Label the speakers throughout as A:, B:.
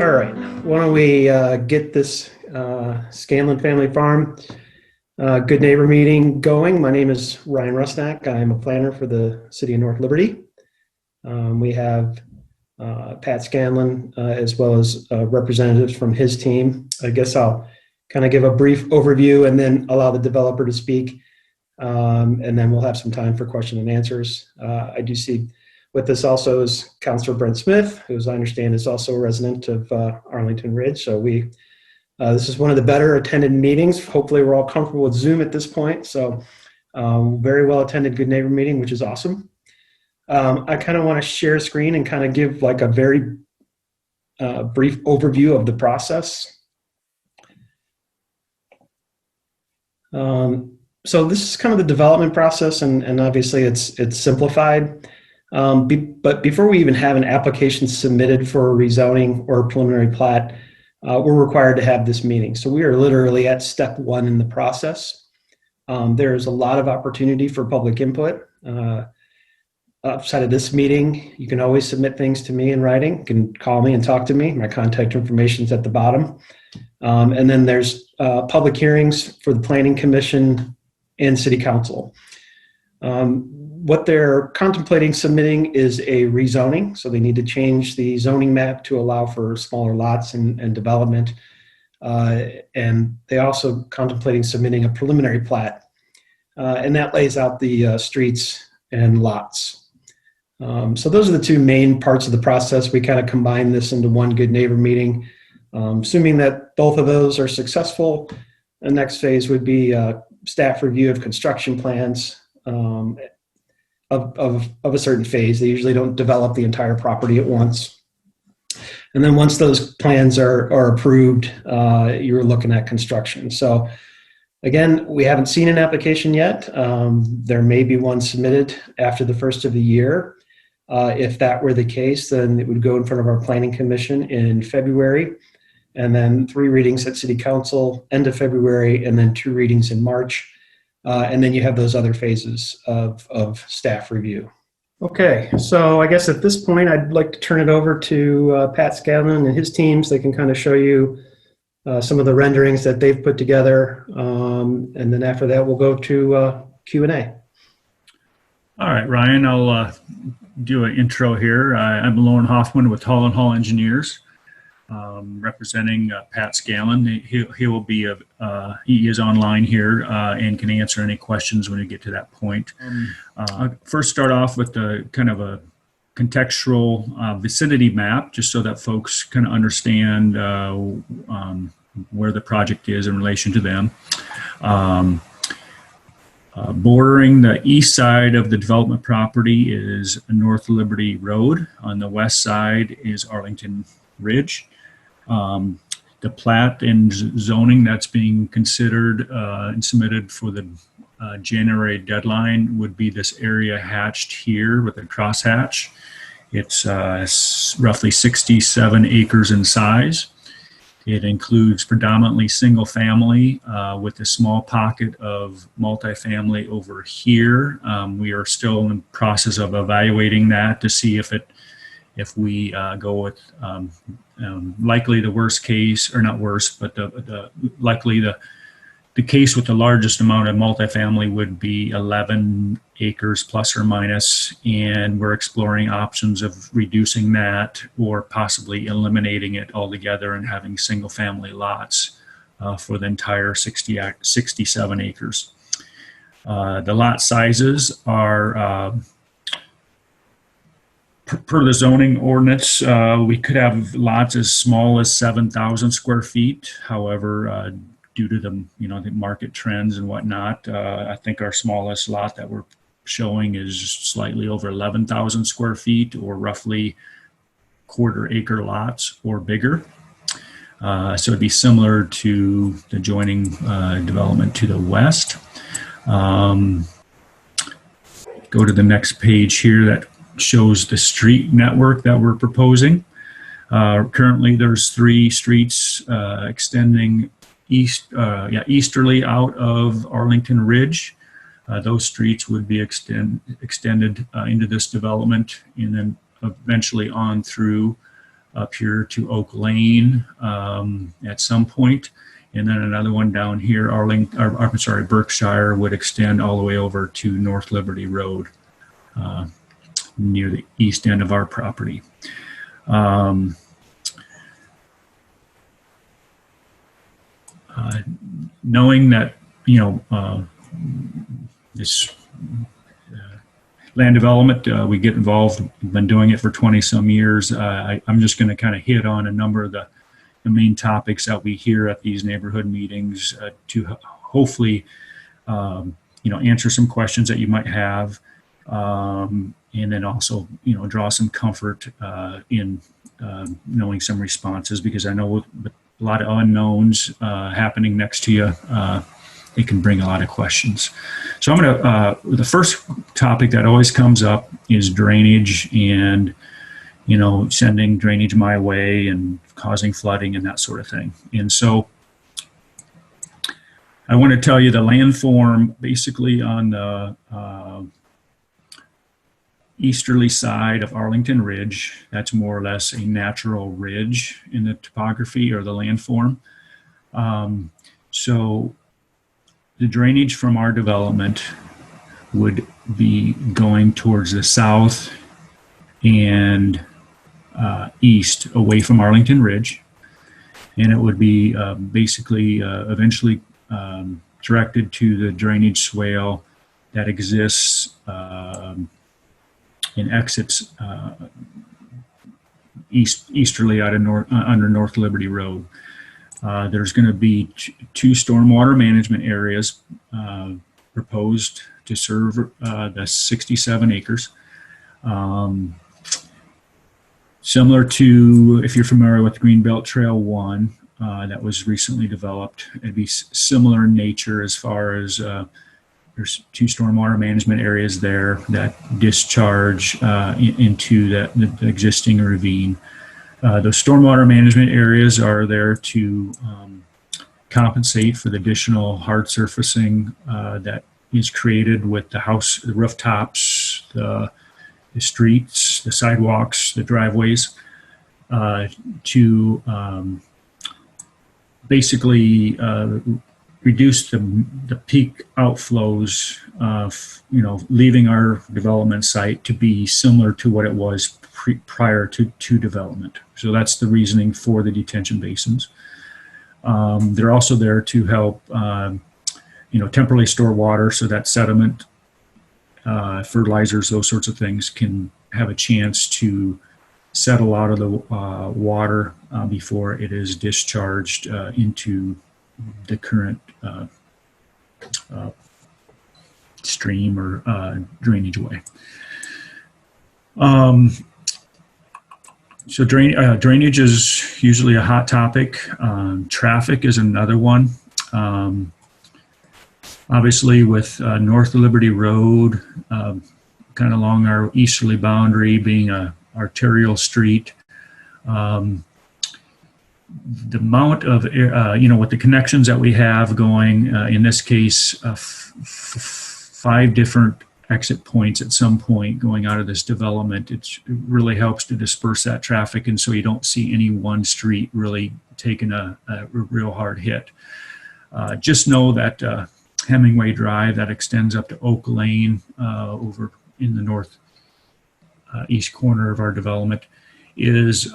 A: All right, why don't we get this Scanlon Family Farm Good Neighbor meeting going. My name is Ryan Rusnak. I'm a planner for the City of North Liberty. We have Pat Scanlon as well as representatives from his team. I guess I'll kind of give a brief overview and then allow the developer to speak. And then we'll have some time for question and answers. I do see with this also is Councilor Brent Smith, who, as I understand, is also a resident of Arlington Ridge. So this is one of the better attended meetings. Hopefully we're all comfortable with Zoom at this point. So very well attended Good Neighbor meeting, which is awesome. I kind of want to share screen and kind of give like a very brief overview of the process. So this is kind of the development process, and obviously it's simplified. But before we even have an application submitted for a rezoning or a preliminary plat, we're required to have this meeting. So we are literally at step one in the process. There's a lot of opportunity for public input. Outside of this meeting, you can always submit things to me in writing. You can call me and talk to me. My contact information is at the bottom. And then there's public hearings for the Planning Commission and City Council. What they're contemplating submitting is a rezoning. So they need to change the zoning map to allow for smaller lots and development. And they also contemplating submitting a preliminary plat. And that lays out the streets and lots. So those are the two main parts of the process. We kind of combine this into one Good Neighbor meeting. Assuming that both of those are successful, the next phase would be staff review of construction plans of a certain phase. They usually don't develop the entire property at once. And then once those plans are approved, you're looking at construction. So again, we haven't seen an application yet. There may be one submitted after the first of the year. If that were the case, then it would go in front of our Planning Commission in February, and then 3 readings at City Council end of February, and then 2 readings in March. And then you have those other phases of staff review. Okay, so I guess at this point, I'd like to turn it over to Pat Scanlon and his teams. They can kind of show you some of the renderings that they've put together. And then after that, we'll go to Q&A.
B: All right, Ryan, I'll do an intro here. I'm Lauren Hoffman with Hall & Hall Engineers. Representing Pat Scanlon. He will be he is online here and can answer any questions when we get to that point. I'll first start off with the kind of a contextual vicinity map, just so that folks can understand where the project is in relation to them. Bordering the east side of the development property is North Liberty Road. On the west side is Arlington Ridge. The plat and zoning that's being considered and submitted for the January deadline would be this area hatched here with a crosshatch. It's roughly 67 acres in size. It includes predominantly single family with a small pocket of multifamily over here. We are still in the process of evaluating that to see if we go with likely the worst case, or not worst, but likely the case with the largest amount of multifamily would be 11 acres plus or minus, and we're exploring options of reducing that or possibly eliminating it altogether and having single family lots for the entire 67 acres. The lot sizes are per the zoning ordinance, we could have lots as small as 7,000 square feet. However, due to the the market trends and whatnot, I think our smallest lot that we're showing is slightly over 11,000 square feet, or roughly quarter-acre lots or bigger. So it'd be similar to the adjoining development to the west. Go to the next page here that shows the street network that we're proposing. Currently, there's 3 streets extending easterly out of Arlington Ridge. Those streets would be extended into this development, and then eventually on through up here to Oak Lane at some point. And then another one down here, Berkshire would extend all the way over to North Liberty Road near the east end of our property. Knowing that, this land development, we get involved, we've been doing it for 20 some years. I'm just going to kind of hit on a number of the main topics that we hear at these neighborhood meetings to hopefully, answer some questions that you might have, and then also, draw some comfort in knowing some responses, because I know with a lot of unknowns happening next to you, it can bring a lot of questions. So I'm going to, the first topic that always comes up is drainage and, sending drainage my way and causing flooding and that sort of thing. And so I want to tell you the landform basically on the easterly side of Arlington Ridge. That's more or less a natural ridge in the topography or the landform. So the drainage from our development would be going towards the south and east away from Arlington Ridge. And it would be basically eventually directed to the drainage swale that exists and exits easterly out of under North Liberty Road. There's going to be two stormwater management areas proposed to serve the 67 acres. Similar to, if you're familiar with Greenbelt Trail 1 that was recently developed, it'd be similar in nature as far as there's two stormwater management areas there that discharge into the existing ravine. Those stormwater management areas are there to compensate for the additional hard surfacing that is created with the house, the rooftops, the streets, the sidewalks, the driveways, to basically reduce the peak outflows of, leaving our development site to be similar to what it was prior to development. So that's the reasoning for the detention basins. They're also there to help, temporarily store water so that sediment, fertilizers, those sorts of things can have a chance to settle out of the water before it is discharged into the current stream or drainage way. So drainage is usually a hot topic. Traffic is another one. Obviously with North Liberty Road, kind of along our easterly boundary being a arterial street, the amount of, with the connections that we have going, in this case, 5 different exit points at some point going out of this development, it really helps to disperse that traffic, and so you don't see any one street really taking a real hard hit. Just know that Hemingway Drive that extends up to Oak Lane over in the north east corner of our development is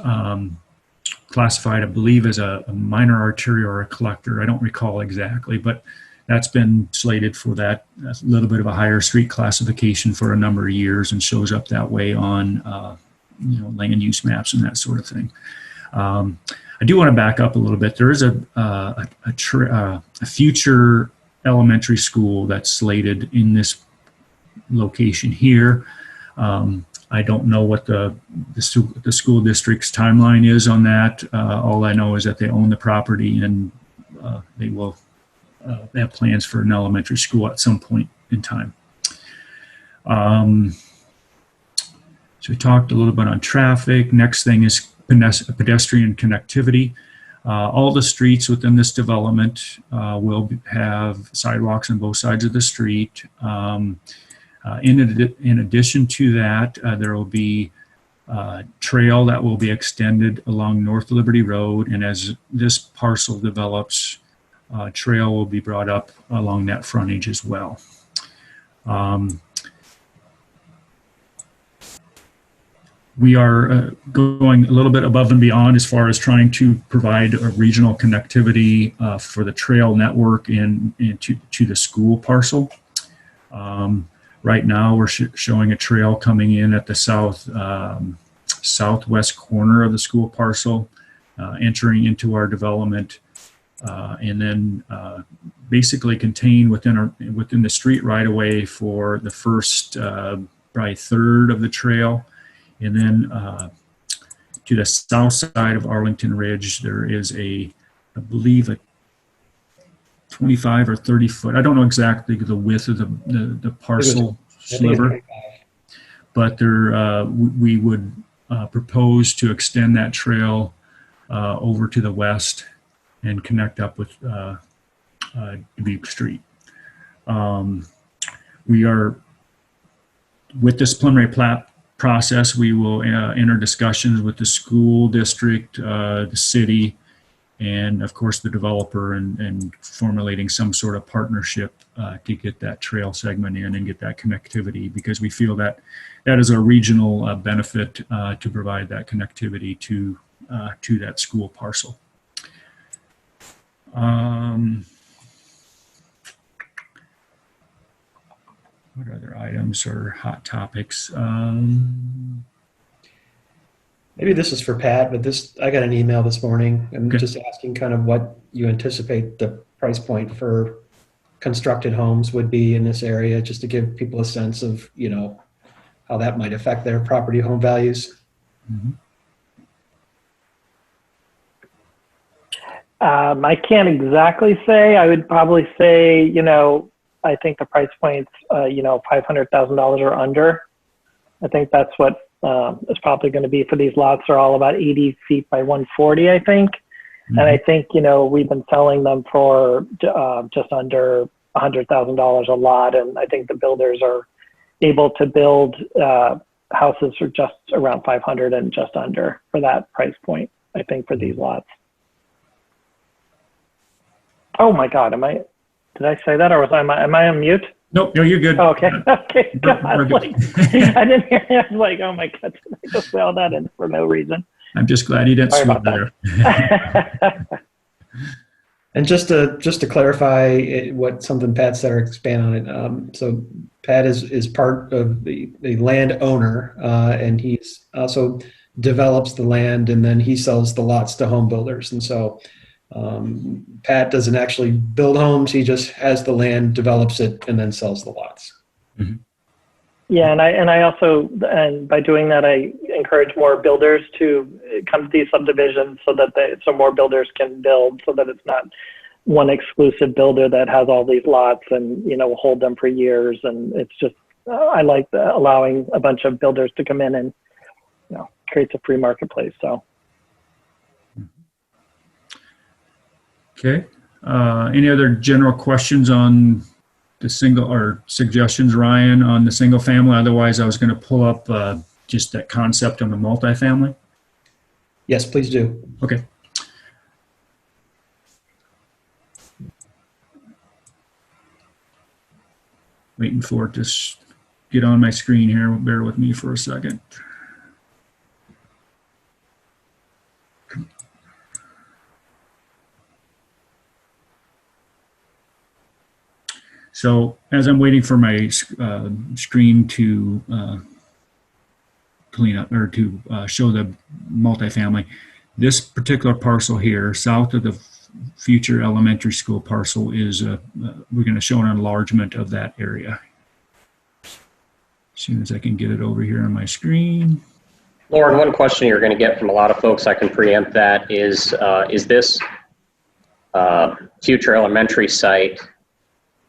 B: classified, I believe, as a minor arterial or a collector. I don't recall exactly, but that's been slated for that a little bit of a higher street classification for a number of years and shows up that way on land use maps and that sort of thing. I do want to back up a little bit. There is a future elementary school that's slated in this location here. I don't know what the school district's timeline is on that. All I know is that they own the property and they will have plans for an elementary school at some point in time. So we talked a little bit on traffic. Next thing is pedestrian connectivity. All the streets within this development will have sidewalks on both sides of the street. In addition to that, there will be trail that will be extended along North Liberty Road. And as this parcel develops, trail will be brought up along that frontage as well. We are going a little bit above and beyond as far as trying to provide a regional connectivity for the trail network and to the school parcel. Right now, we're showing a trail coming in at the southwest corner of the school parcel, entering into our development, and then basically contained within the street right away for the first probably third of the trail. And then to the south side of Arlington Ridge, there is I believe a 25 or 30 foot, I don't know exactly the width of the parcel sliver, but there, we would propose to extend that trail over to the west and connect up with Dubuque Street. We are, with this preliminary plat process, we will enter discussions with the school district, the city, and of course the developer, and formulating some sort of partnership to get that trail segment in and get that connectivity, because we feel that that is a regional benefit to provide that connectivity to that school parcel. What other items are hot topics?
A: Maybe this is for Pat, but I got an email this morning and just asking kind of what you anticipate the price point for constructed homes would be in this area, just to give people a sense of, you know, how that might affect their property home values.
B: Mm-hmm.
C: I can't exactly say. I would probably say, you know, I think the price points, you know, $500,000 or under. I think that's what is probably going to be for these lots. Are all about 80 feet by 140, I think. Mm-hmm. And I think, you know, we've been selling them for just under $100,000 a lot. And I think the builders are able to build houses for just around 500 and just under for that price point, I think, for these lots. Oh my God, did I say that, or am I on mute?
B: Nope, no, you're good.
C: Oh, okay, okay, God, I didn't hear it. I was like, oh my God, did I just say that in for no reason?
B: I'm just glad you didn't swear there.
A: And just to clarify something Pat said, or expand on it. So Pat is part of the landowner, and he's also develops the land, and then he sells the lots to home builders. And so Pat doesn't actually build homes; he just has the land, develops it, and then sells the lots.
B: Mm-hmm.
C: Yeah, and I also, and by doing that, I encourage more builders to come to these subdivisions so that so more builders can build, so that it's not one exclusive builder that has all these lots and, you know, hold them for years. And it's just, I like allowing a bunch of builders to come in and, you know, creates a free marketplace. So.
B: Okay. Any other general questions on the single, or suggestions, Ryan, on the single family? Otherwise, I was going to pull up just that concept on the multifamily.
A: Yes, please do.
B: Okay. Waiting for it to get on my screen here. Bear with me for a second. So as I'm waiting for my screen to clean up, or to show the multifamily, this particular parcel here, south of the future elementary school parcel, is we're going to show an enlargement of that area. As soon as I can get it over here on my screen.
D: Lauren, one question you're going to get from a lot of folks, I can preempt that, is this future elementary site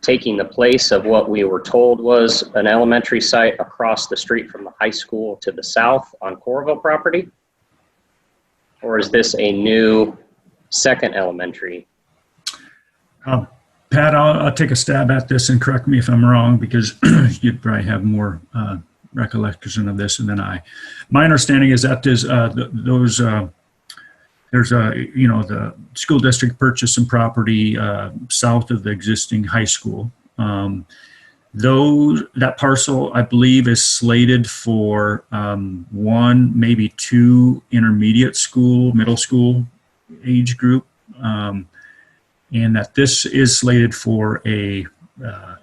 D: taking the place of what we were told was an elementary site across the street from the high school to the south on Coralville property? Or is this a new second elementary?
B: Pat, I'll take a stab at this and correct me if I'm wrong, because you'd probably have more recollection of this than I. My understanding is that there's the school district purchased some property south of the existing high school. That parcel, I believe, is slated for one, maybe two intermediate school, middle school age group, and that this is slated for a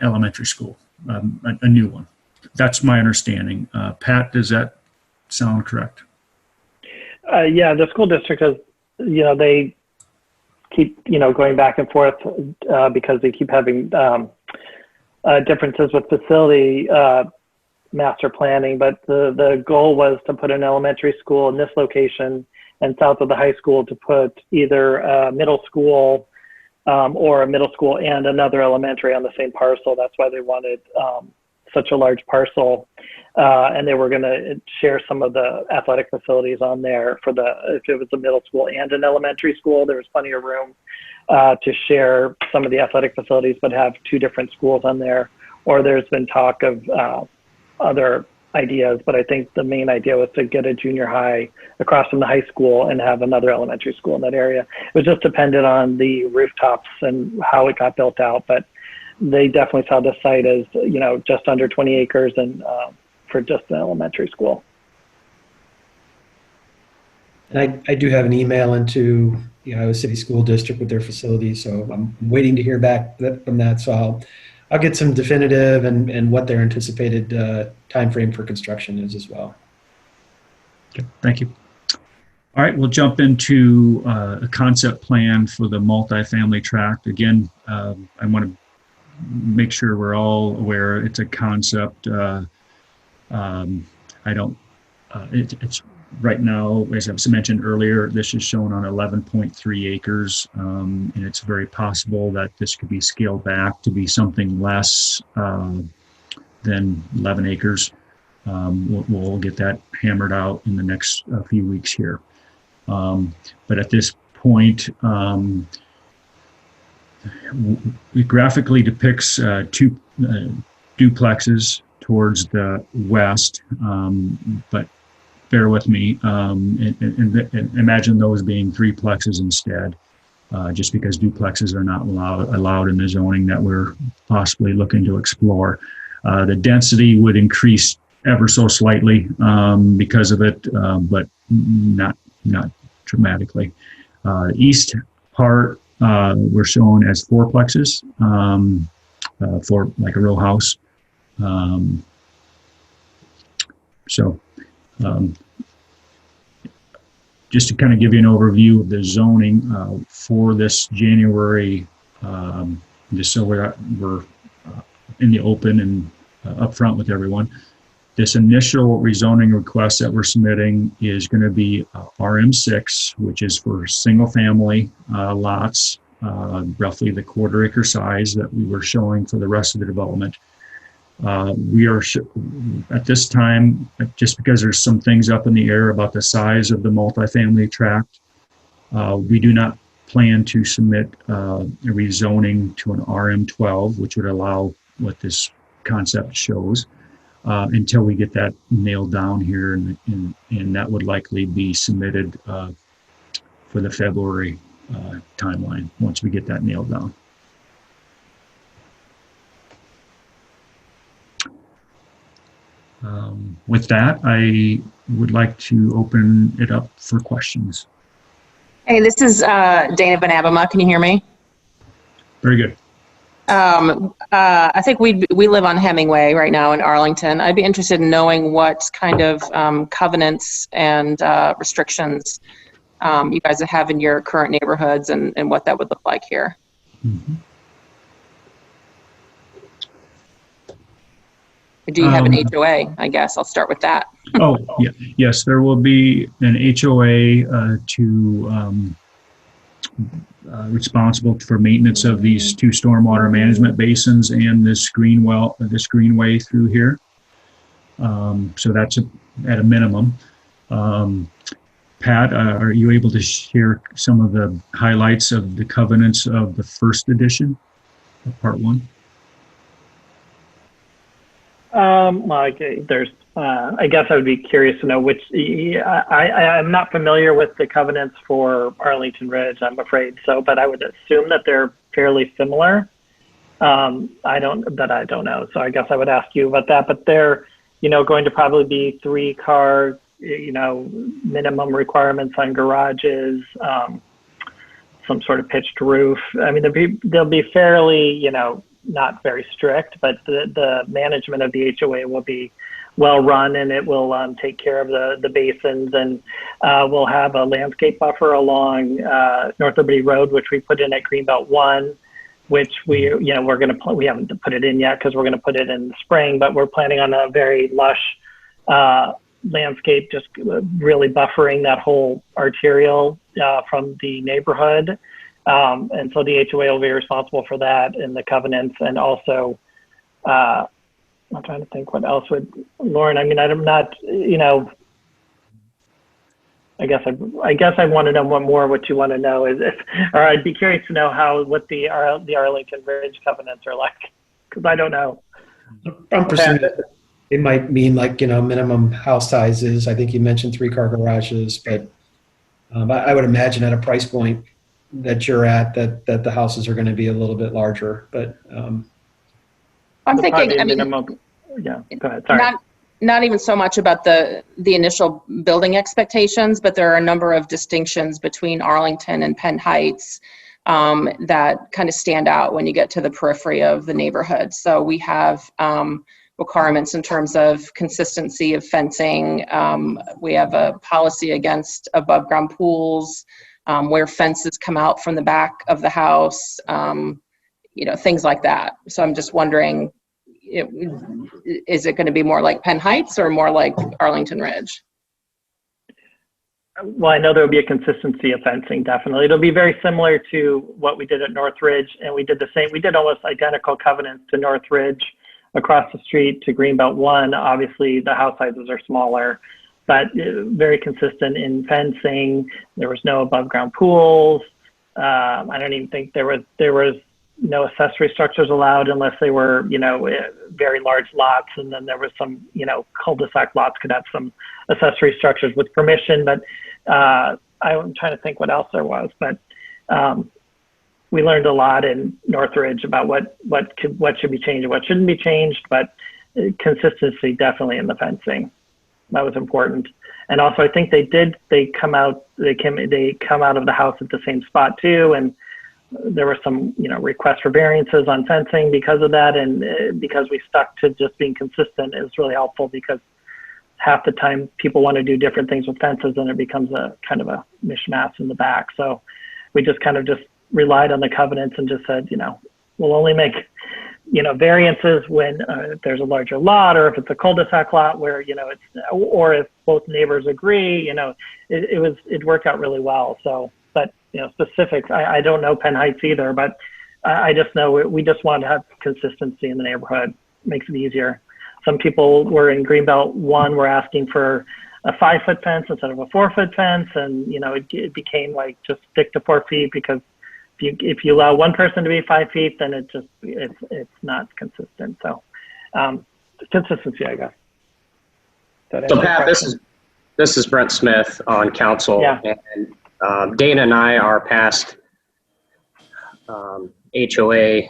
B: elementary school, a new one. That's my understanding. Pat, does that sound correct?
C: Yeah, the school district has, they keep, going back and forth because they keep having differences with facility master planning. But the goal was to put an elementary school in this location, and south of the high school to put either a middle school or a middle school and another elementary on the same parcel. That's why they wanted such a large parcel. And they were going to share some of the athletic facilities on there if it was a middle school and an elementary school. There was plenty of room to share some of the athletic facilities, but have two different schools on there. Or there's been talk of other ideas, but I think the main idea was to get a junior high across from the high school and have another elementary school in that area. It was just dependent on the rooftops and how it got built out, but they definitely saw the site as, just under 20 acres and for just an elementary school.
A: And I do have an email into the Iowa City School District with their facilities, so I'm waiting to hear back from that. So I'll get some definitive and what their anticipated time frame for construction is as well.
B: Okay, thank you. All right, we'll jump into a concept plan for the multifamily tract. Again, I want to make sure we're all aware it's a concept. It's right now, as I mentioned earlier, this is shown on 11.3 acres, and it's very possible that this could be scaled back to be something less than 11 acres. We'll get that hammered out in the next few weeks here. But at this point, it graphically depicts two duplexes towards the west, but bear with me, and imagine those being threeplexes instead, just because duplexes are not allowed in the zoning that we're possibly looking to explore. The density would increase ever so slightly because of it, but not dramatically. East part we're shown as fourplexes for like a row house. Just to kind of give you an overview of the zoning for this January, just so we're in the open and upfront with everyone. This initial rezoning request that we're submitting is going to be RM6, which is for single family lots, roughly the quarter-acre size that we were showing for the rest of the development. We are at this time, just because there's some things up in the air about the size of the multifamily tract, we do not plan to submit a rezoning to an RM12, which would allow what this concept shows, until we get that nailed down here, and that would likely be submitted for the February timeline once we get that nailed down. With that, I would like to open it up for questions.
E: Hey, this is Dana Van Abema. Can you hear me?
B: Very good.
E: I think we live on Hemingway right now in Arlington. I'd be interested in knowing what kind of covenants and restrictions you guys have in your current neighborhoods and what that would look like here. Mm-hmm. Do you have an HOA? I guess I'll start with that.
B: Oh, yeah. Yes, there will be an HOA responsible for maintenance of these two stormwater management basins and this greenway through here. So that's at a minimum. Pat, are you able to share some of the highlights of the covenants of the first edition of part one?
C: There's, I guess I would be curious to know which, I'm not familiar with the covenants for Arlington Ridge, I'm afraid. So, but I would assume that they're fairly similar. I don't know. So I guess I would ask you about that, but they're, going to probably be 3-car, minimum requirements on garages, some sort of pitched roof. I mean, they'll be fairly, not very strict, but the management of the HOA will be well run, and it will take care of the basins, and we'll have a landscape buffer along North Liberty Road, which we put in at Greenbelt 1, which we haven't put it in yet because we're going to put it in the spring, but we're planning on a very lush landscape, just really buffering that whole arterial from the neighborhood. And so the HOA will be responsible for that and the covenants. And also, I'm trying to think what else would, Lauren, I mean, I'm not, I guess I want to know what you want to know is or I'd be curious to know what the Arlington Ridge covenants are like, because I don't know.
A: I'm presuming it might mean minimum house sizes. I think you mentioned 3-car garages, but I would imagine at a price point that you're at that the houses are going to be a little bit larger, but
E: I'm thinking,
C: yeah, go ahead. Sorry.
E: Not even so much about the initial building expectations, but there are a number of distinctions between Arlington and Penn Heights that kind of stand out when you get to the periphery of the neighborhood. So we have requirements in terms of consistency of fencing. We have a policy against above ground pools, where fences come out from the back of the house, things like that. So I'm just wondering, is it going to be more like Penn Heights or more like Arlington Ridge?
C: Well, I know there will be a consistency of fencing, definitely. It'll be very similar to what we did at North Ridge, and we did the same. We did almost identical covenants to North Ridge across the street to Greenbelt 1. Obviously, the house sizes are smaller, but very consistent in fencing. There was no above ground pools. I don't even think there was no accessory structures allowed unless they were, very large lots. And then there was some, cul-de-sac lots could have some accessory structures with permission. But I'm trying to think what else there was. But we learned a lot in Northridge about what should be changed and what shouldn't be changed. But consistency definitely in the fencing. That was important. And also, I think they come out of the house at the same spot too. And there were some, requests for variances on fencing because of that. And because we stuck to just being consistent, it was really helpful, because half the time people want to do different things with fences and it becomes a kind of a mishmash in the back. So we just kind of just relied on the covenants and just said, we'll only make, variances when there's a larger lot, or if it's a cul-de-sac lot where, it's, or if both neighbors agree, it worked out really well. So, but, specifics, I don't know Penn Heights either, but I just know we just want to have consistency in the neighborhood. It makes it easier. Some people were in Greenbelt 1 were asking for a 5-foot fence instead of a 4-foot fence. And, it became like, just stick to 4 feet, because if you allow one person to be 5 feet, then it's not consistent. So consistency, I guess.
D: So Pat, this is Brent Smith on council.
C: Yeah.
D: And Dana and I are past HOA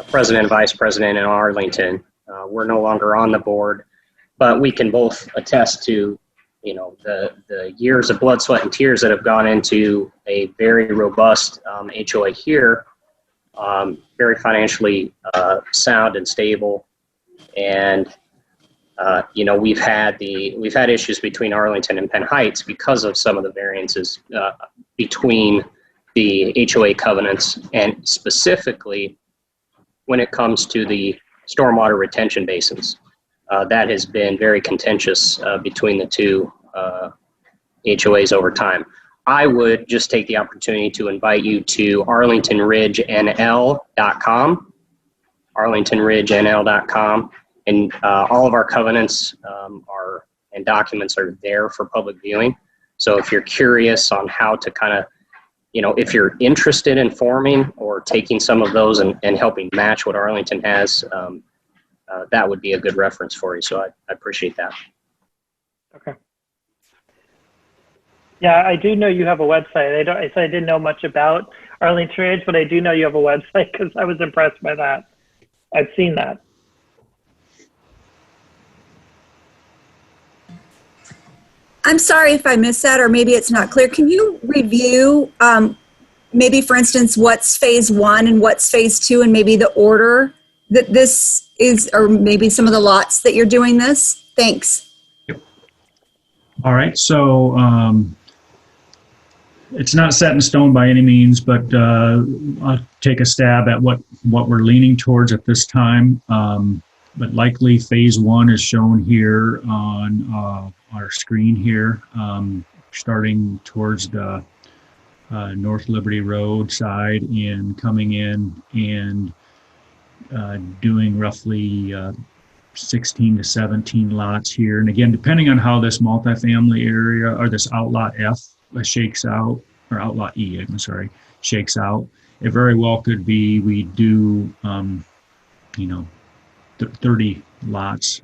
D: president and vice president in Arlington. We're no longer on the board, but we can both attest to the years of blood, sweat, and tears that have gone into a very robust HOA here, very financially sound and stable. And we've had issues between Arlington and Penn Heights because of some of the variances between the HOA covenants, and specifically when it comes to the stormwater retention basins. That has been very contentious between the two HOAs over time. I would just take the opportunity to invite you to arlingtonridgenl.com, arlingtonridgenl.com, and all of our covenants and documents are there for public viewing. So if you're curious on how to kind of, if you're interested in forming or taking some of those and helping match what Arlington has, that would be a good reference for you. So I appreciate that.
C: Okay. Yeah, I do know you have a website. I didn't know much about Arlington Ridge, but I do know you have a website because I was impressed by that. I've seen that.
F: I'm sorry if I missed that, or maybe it's not clear. Can you review, maybe for instance, what's phase 1 and what's phase 2, and maybe the order that this is, or maybe some of the lots that you're doing this? Thanks.
B: All right, so it's not set in stone by any means, but I'll take a stab at what we're leaning towards at this time. But likely phase 1 is shown here on our screen here, starting towards the North Liberty Road side and coming in and doing roughly 16 to 17 lots here. And again, depending on how this multifamily area or this outlot F shakes out, or outlot E, I'm sorry, shakes out, it very well could be we do, 30 lots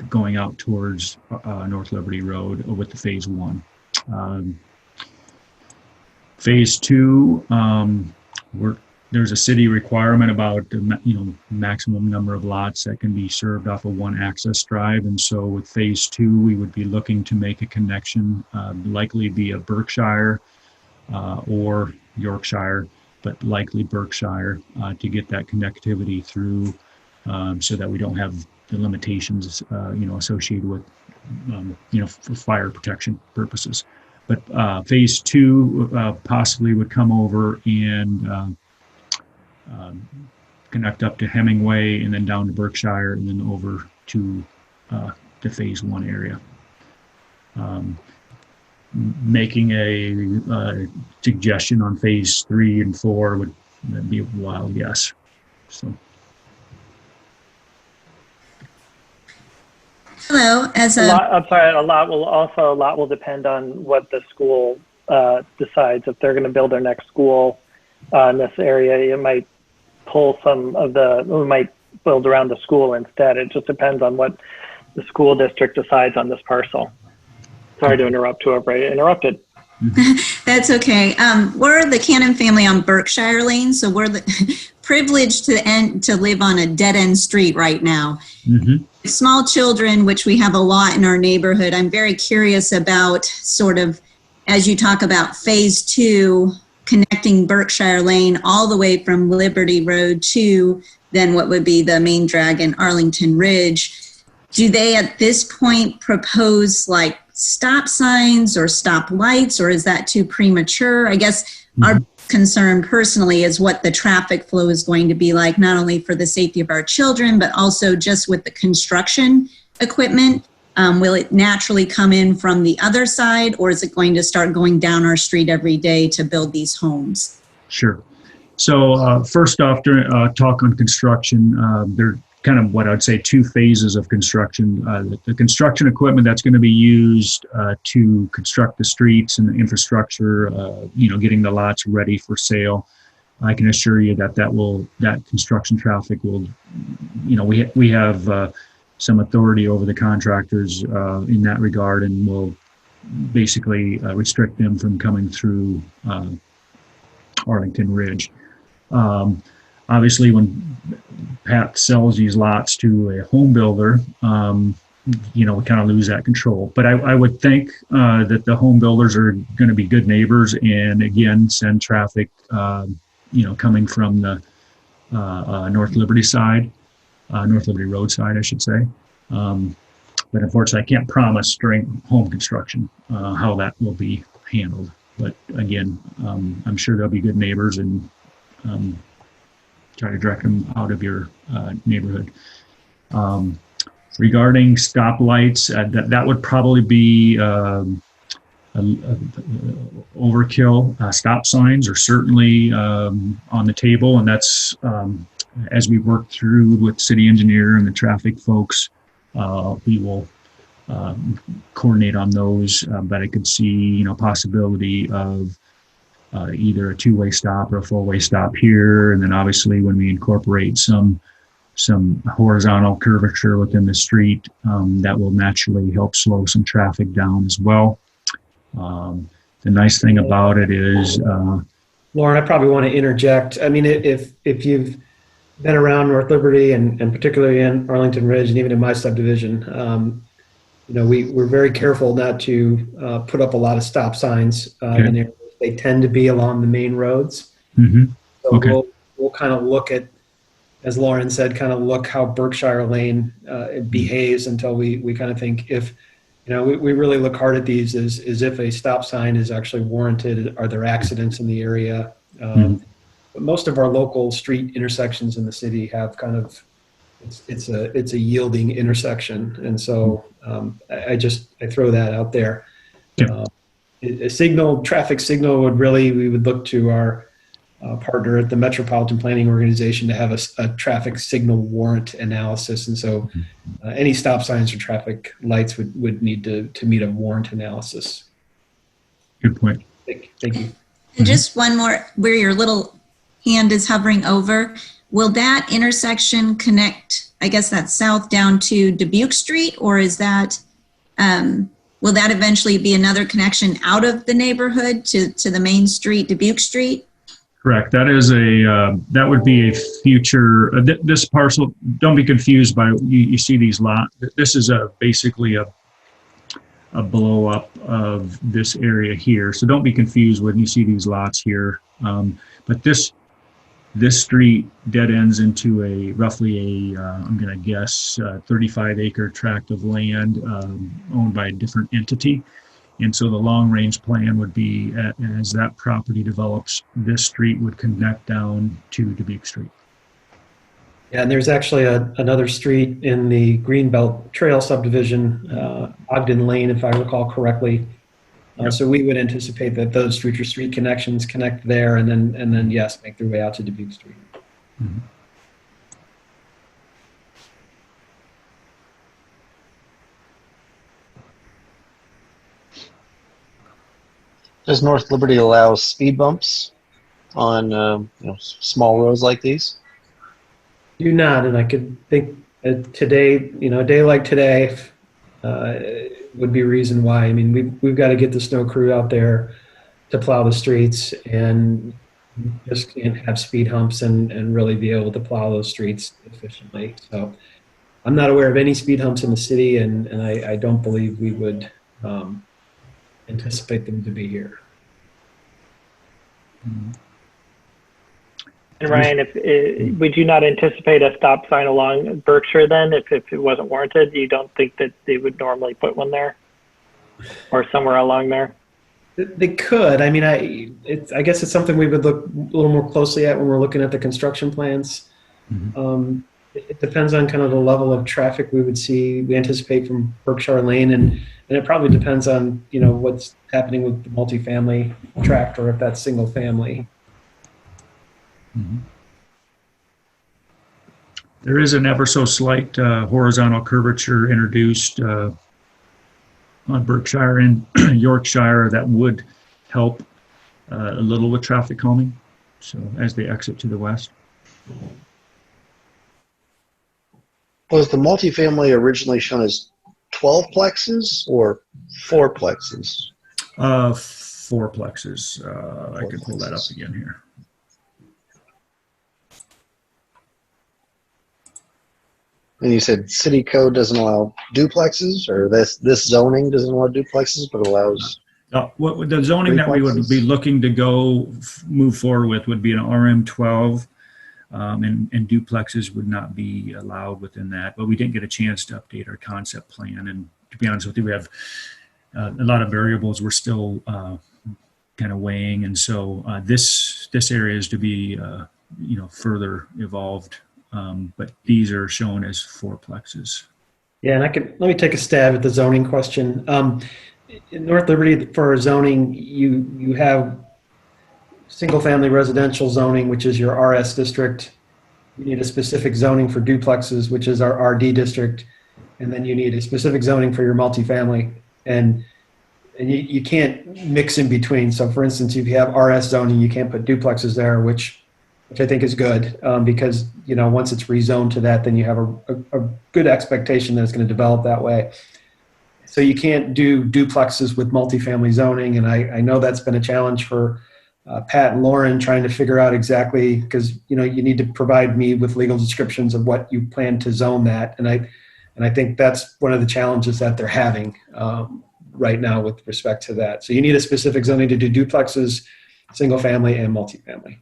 B: going out towards North Liberty Road with the phase 1. Phase 2, there's a city requirement about maximum number of lots that can be served off of one access drive, and so with phase 2 we would be looking to make a connection, likely via Berkshire or Yorkshire, but likely Berkshire, to get that connectivity through, so that we don't have the limitations associated with for fire protection purposes. But phase 2 possibly would come over and connect up to Hemingway and then down to Berkshire and then over to the phase 1 area. Making a suggestion on phase 3 and 4 would be a wild guess. So.
F: Hello,
C: A lot will depend on what the school decides. If they're going to build their next school in this area, it might pull we might build around the school instead. It just depends on what the school district decides on this parcel. Sorry to interrupt whoever I interrupted.
F: That's okay. We're the Cannon family on Berkshire Lane, so we're privileged to live on a dead-end street right now. Mm-hmm. Small children, which we have a lot in our neighborhood, I'm very curious about sort of, as you talk about phase 2, connecting Berkshire Lane all the way from Liberty Road to then what would be the main drag in Arlington Ridge. Do they at this point propose like stop signs or stop lights, or is that too premature? I guess our concern personally is what the traffic flow is going to be like, not only for the safety of our children, but also just with the construction equipment. Will it naturally come in from the other side, or is it going to start going down our street every day to build these homes?
B: Sure. So first off, during talk on construction, there are kind of what I'd say 2 phases of construction. The construction equipment that's going to be used to construct the streets and the infrastructure, getting the lots ready for sale. I can assure you that construction traffic will, we have some authority over the contractors in that regard, and will basically restrict them from coming through Arlington Ridge. Obviously, when Pat sells these lots to a home builder, we kind of lose that control. But I would think that the home builders are going to be good neighbors and, again, send traffic, coming from the North Liberty side, North Liberty Road side, I should say. But unfortunately, I can't promise during home construction how that will be handled. But again, I'm sure they'll be good neighbors and try to direct them out of your neighborhood. Regarding stoplights, that would probably be overkill. Stop signs are certainly on the table, and that's as we work through with city engineer and the traffic folks, we will coordinate on those. But I could see, possibility of either a 2-way stop or a 4-way stop here, and then obviously when we incorporate some some horizontal curvature within the street that will naturally help slow some traffic down as well. The nice thing about it is,
A: Lauren, I probably want to interject. I mean, if you've been around North Liberty and particularly in Arlington Ridge and even in my subdivision, you know, we're very careful not to put up a lot of stop signs
B: Okay.
A: in areas. They tend to be along the main roads.
B: mhm,
A: So
B: Okay.
A: we'll kind of look at, as Lauren said, kind of look how Berkshire Lane it behaves until we kind of think if, you know, we really look hard at these as if a stop sign is actually warranted. Are there accidents in the area? But most of our local street intersections in the city have kind of, it's a yielding intersection. And so I throw that out there.
B: Yeah.
A: A signal, traffic signal we would look to our partner at the Metropolitan Planning Organization to have a traffic signal warrant analysis. And so any stop signs or traffic lights would need to meet a warrant analysis.
B: Good point.
A: Thank you.
F: And just one more, where your little hand is hovering over, will that intersection connect, I guess that's south, down to Dubuque Street, or is that, will that eventually be another connection out of the neighborhood to the main street, Dubuque Street?
B: Correct. That is that would be a future, this parcel, don't be confused by, you see these lots. This is basically a blow up of this area here. So don't be confused when you see these lots here. But this street dead ends into roughly I'm going to guess 35 acre tract of land owned by a different entity. And so the long range plan would be, as that property develops, this street would connect down to Dubuque Street.
A: Yeah, and there's actually another street in the Greenbelt Trail subdivision, Ogden Lane, if I recall correctly. So we would anticipate that those future street connections connect there, and then yes, make their way out to Dubuque Street.
B: Mhm.
G: Does North Liberty allow speed bumps on small roads like these?
A: Do not, and I could think today, you know, a day like today would be a reason why. I mean, we've got to get the snow crew out there to plow the streets, and just can't have speed humps and really be able to plow those streets efficiently. So I'm not aware of any speed humps in the city, and I don't believe we would anticipate them to be here.
C: And Ryan, would you not anticipate a stop sign along Berkshire then if it wasn't warranted? You don't think that they would normally put one there or somewhere along there?
A: They could. I mean, I guess it's something we would look a little more closely at when we're looking at the construction plans. It depends on kind of the level of traffic we anticipate from Berkshire Lane, and it probably depends on, you know, what's happening with the multifamily tract, or if that's single family.
B: There is an ever so slight horizontal curvature introduced on Berkshire and Yorkshire that would help a little with traffic calming, so as they exit to the west.
G: Was the multifamily originally shown as 12 plexes or 4 plexes?
B: 4 plexes. I can pull that up again here.
G: And you said city code doesn't allow duplexes, or this zoning doesn't allow duplexes, but allows...
B: What the zoning that we would be looking to move forward with would be an RM12, and duplexes would not be allowed within that. But we didn't get a chance to update our concept plan, and to be honest with you, we have a lot of variables we're still kind of weighing, and so this area is to be further evolved. But these are shown as 4 plexes.
A: Yeah, and let me take a stab at the zoning question. In North Liberty, for zoning, you have single-family residential zoning, which is your RS district. You need a specific zoning for duplexes, which is our RD district, and then you need a specific zoning for your multifamily. And you can't mix in between. So, for instance, if you have RS zoning, you can't put duplexes there, which which I think is good, because, you know, once it's rezoned to that, then you have a good expectation that it's going to develop that way. So you can't do duplexes with multifamily zoning, and I know that's been a challenge for Pat and Lauren, trying to figure out exactly, because, you know, you need to provide me with legal descriptions of what you plan to zone that, and I think that's one of the challenges that they're having right now with respect to that. So you need a specific zoning to do duplexes, single family, and multifamily.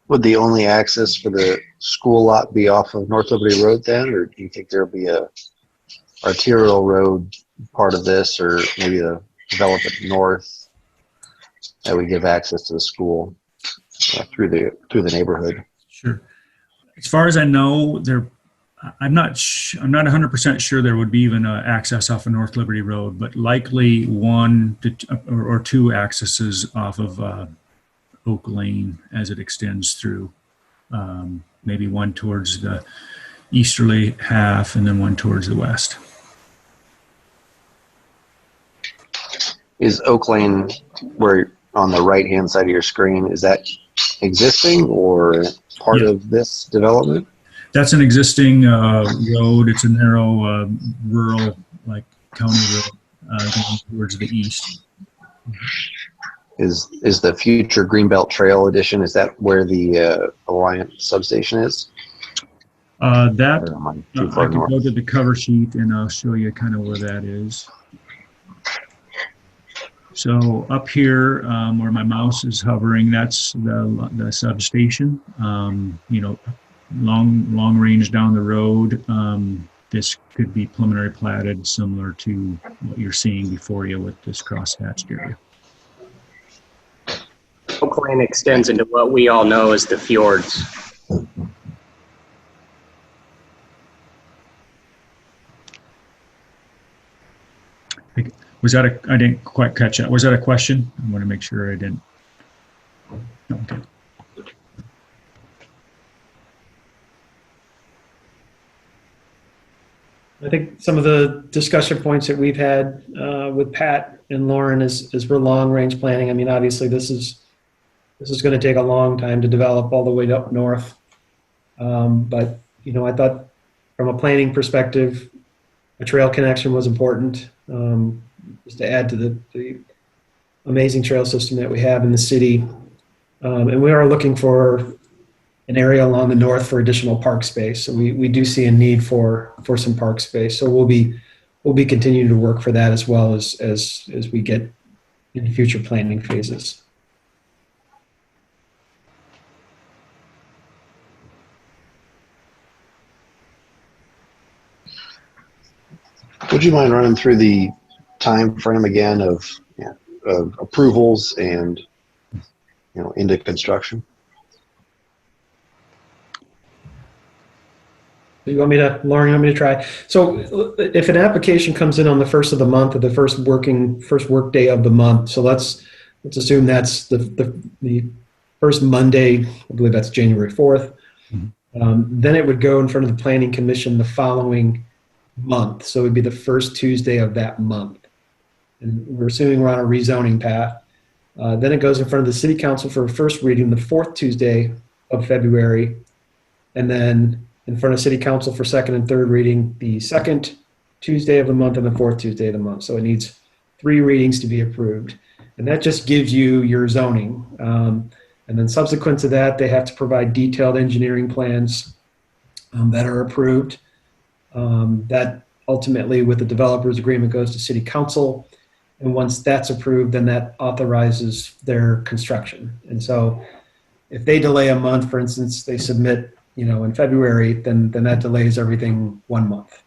G: Would the only access for the school lot be off of North Liberty Road then, or do you think there'll be a arterial road part of this, or maybe the development north that would give access to the school through the neighborhood?
B: Sure. As far as I know, I'm not 100% sure there would be even access off of North Liberty Road, but likely one or two accesses off of Oak Lane as it extends through. Maybe one towards the easterly half and then one towards the west.
G: Is Oak Lane, where on the right-hand side of your screen, is that existing or part of this development?
B: That's an existing road. It's a narrow rural, like county road going towards the east.
G: Is the future Greenbelt Trail addition, is that where the Alliant substation is?
B: That
G: Or am I
B: I
G: too far
B: can
G: north?
B: go to the cover sheet and I'll show you kind of where that is. So up here, where my mouse is hovering, that's the substation. You know, long range down the road. This could be preliminary platted, similar to what you're seeing before you with this crosshatched area.
D: Oak Lane extends into what we all know as the fjords.
B: Was that I didn't quite catch that. Was that a question? I want to make sure I didn't. Okay.
A: I think some of the discussion points that we've had with Pat and Lauren is for long range planning. I mean, obviously this is going to take a long time to develop all the way up north. But, you know, I thought from a planning perspective, a trail connection was important, just to add to the amazing trail system that we have in the city. And we are looking for an area along the north for additional park space. So we do see a need for some park space. So we'll be continuing to work for that as well as we get in future planning phases.
G: Would you mind running through the time frame again of approvals and, you know, into construction?
A: You want me to, Lauren, you want me to try? So if an application comes in on the first of the month, or the first work day of the month, so let's assume that's the first Monday, I believe that's January 4th. Mm-hmm. Then it would go in front of the Planning Commission the following month. So it would be the first Tuesday of that month. And we're assuming we're on a rezoning path. Then it goes in front of the City Council for a first reading the fourth Tuesday of February. And then in front of City Council for second and third reading the second Tuesday of the month and the fourth Tuesday of the month. So it needs 3 readings to be approved. And that just gives you your zoning. And then subsequent to that, they have to provide detailed engineering plans that are approved. That ultimately, with the developer's agreement, goes to City Council. And once that's approved, then that authorizes their construction. And so if they delay a month, for instance, they submit, you know, in February, then that delays everything 1 month.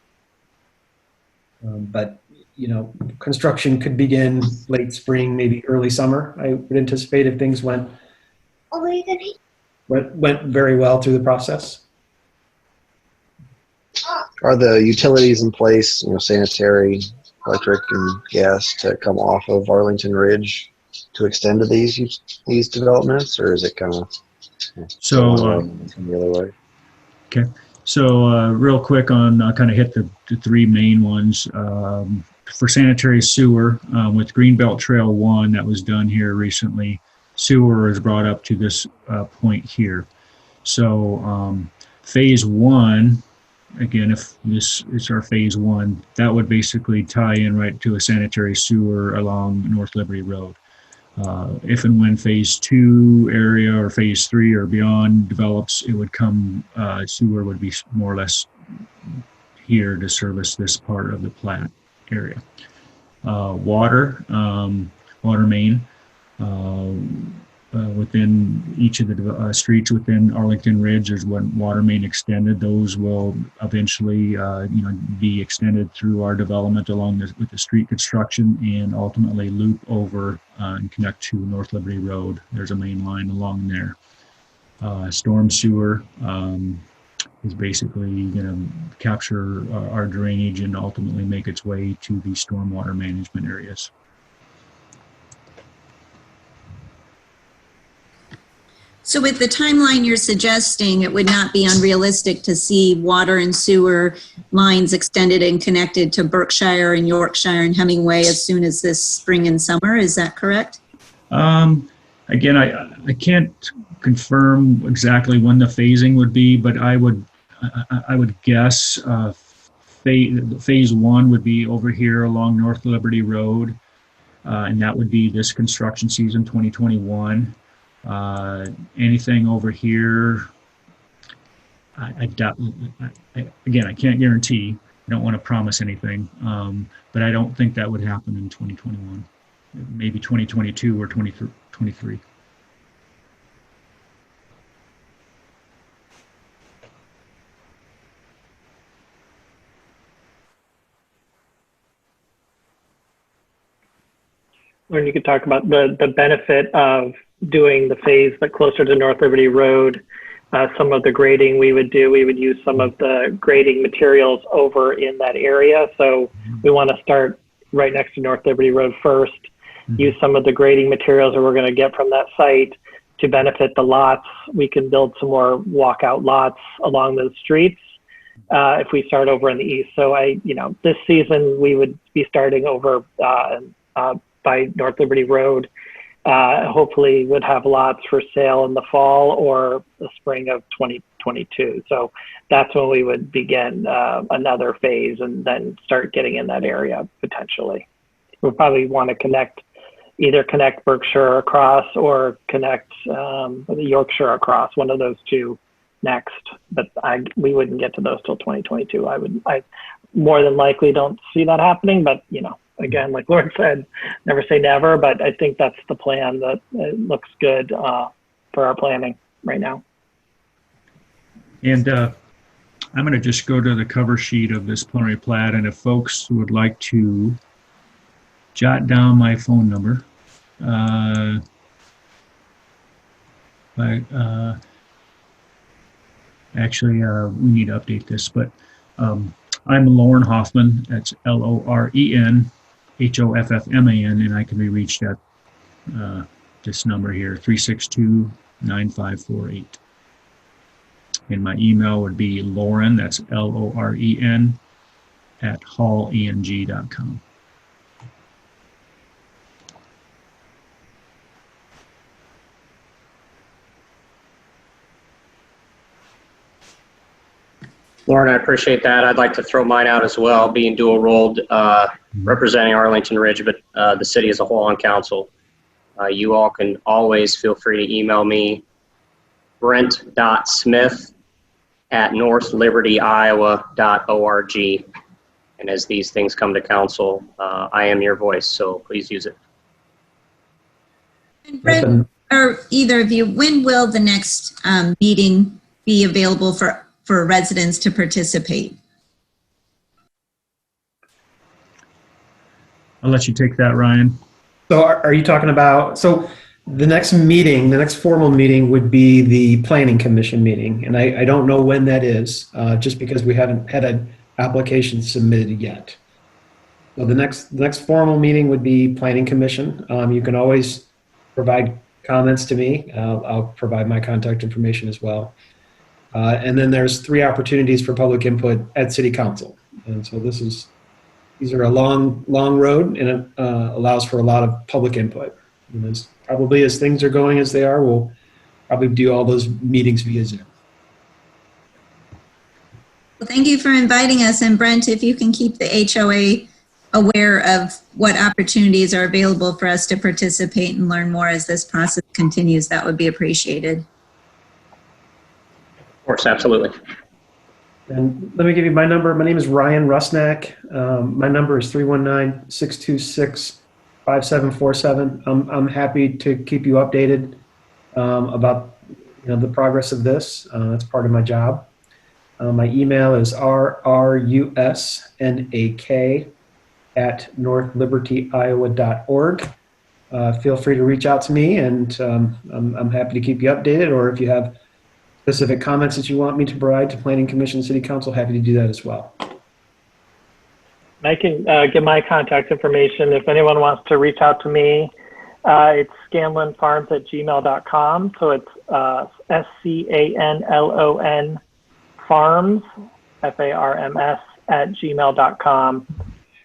A: But, you know, construction could begin late spring, maybe early summer. I would anticipate if things went very well through the process.
G: Are the utilities in place, you know, sanitary, electric, and gas to come off of Arlington Ridge to extend to these developments, or is it kind of
B: So
G: the other way?
B: Okay, so real quick on kind of hit the 3 main ones. for sanitary sewer, with Greenbelt Trail 1 that was done here recently, sewer is brought up to this point here. So phase 1, again, if this is our phase 1, that would basically tie in right to a sanitary sewer along North Liberty Road. If and when phase 2 area or phase 3 or beyond develops, it would come, sewer would be more or less here to service this part of the plat area. Water main, within each of the streets within Arlington Ridge, there's one water main extended. Those will eventually, be extended through our development along with the street construction and ultimately loop over and connect to North Liberty Road. There's a main line along there. Storm sewer is basically going to capture our drainage and ultimately make its way to the stormwater management areas.
F: So with the timeline you're suggesting, it would not be unrealistic to see water and sewer lines extended and connected to Berkshire and Yorkshire and Hemingway as soon as this spring and summer. Is that correct?
B: Again, I can't confirm exactly when the phasing would be, but I would guess phase 1 would be over here along North Liberty Road, and that would be this construction season 2021. Anything over here, again, I can't guarantee. I don't want to promise anything, but I don't think that would happen in 2021. Maybe 2022 or 2023.
C: Lauren, you could talk about the benefit of doing the phase but closer to North Liberty Road. Some of the grading we would use some of the grading materials over in that area. So we want to start right next to North Liberty Road first, use some of the grading materials that we're going to get from that site to benefit the lots. We can build some more walkout lots along those streets if we start over in the east. So this season we would be starting over by North Liberty Road. Hopefully would have lots for sale in the fall or the spring of 2022. So that's when we would begin another phase and then start getting in that area potentially. We'll probably want to either connect Berkshire across or connect the Yorkshire across, one of those two next. But we wouldn't get to those till 2022. I more than likely don't see that happening, but again, like Lauren said, never say never, but I think that's the plan that looks good for our planning right now.
B: And I'm going to just go to the cover sheet of this preliminary plat, and if folks would like to jot down my phone number, actually, we need to update this, but I'm Lauren Hoffman. That's LOREN HOFFMAN, and I can be reached at this number here, 362-9548. And my email would be Lauren, that's LOREN, at halleng.com.
D: Lauren, I appreciate that. I'd like to throw mine out as well, being dual-rolled, representing Arlington Ridge, but the city as a whole on council. You all can always feel free to email me, brent.smith@northlibertyiowa.org. And as these things come to council, I am your voice, so please use it.
F: And Brent, or either of you, when will the next meeting be available for residents to participate?
B: I'll let you take that, Ryan.
A: So are you talking about, so the next formal meeting would be the Planning Commission meeting. And I don't know when that is, just because we haven't had an application submitted yet. So the next formal meeting would be Planning Commission. You can always provide comments to me. I'll provide my contact information as well. And then there's 3 opportunities for public input at City Council. And so this is these are a long road, and it allows for a lot of public input. And as things are going as they are, we'll probably do all those meetings via Zoom.
F: Well, thank you for inviting us. And Brent, if you can keep the HOA aware of what opportunities are available for us to participate and learn more as this process continues, that would be appreciated.
D: Of course, absolutely.
A: And let me give you my number. My name is Ryan Rusnak. My number is 319-626-5747. I'm happy to keep you updated about the progress of this. That's part of my job. My email is rrusnak@northlibertyiowa.org. Feel free to reach out to me, and I'm happy to keep you updated. Or if you have specific comments that you want me to provide to Planning Commission, City Council, happy to do that as well.
C: I can give my contact information if anyone wants to reach out to me. It's scanlonfarms@gmail.com. So it's SCANLON farms, FARMS, @gmail.com.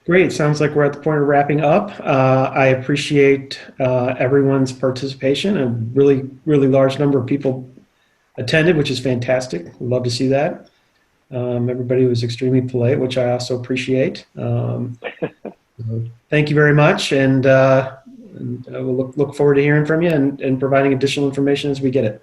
A: Great. Sounds like we're at the point of wrapping up. I appreciate everyone's participation. A really, really large number of people attended, which is fantastic. We'd love to see that. Everybody was extremely polite, which I also appreciate. Thank you very much, and we'll look forward to hearing from you and providing additional information as we get it.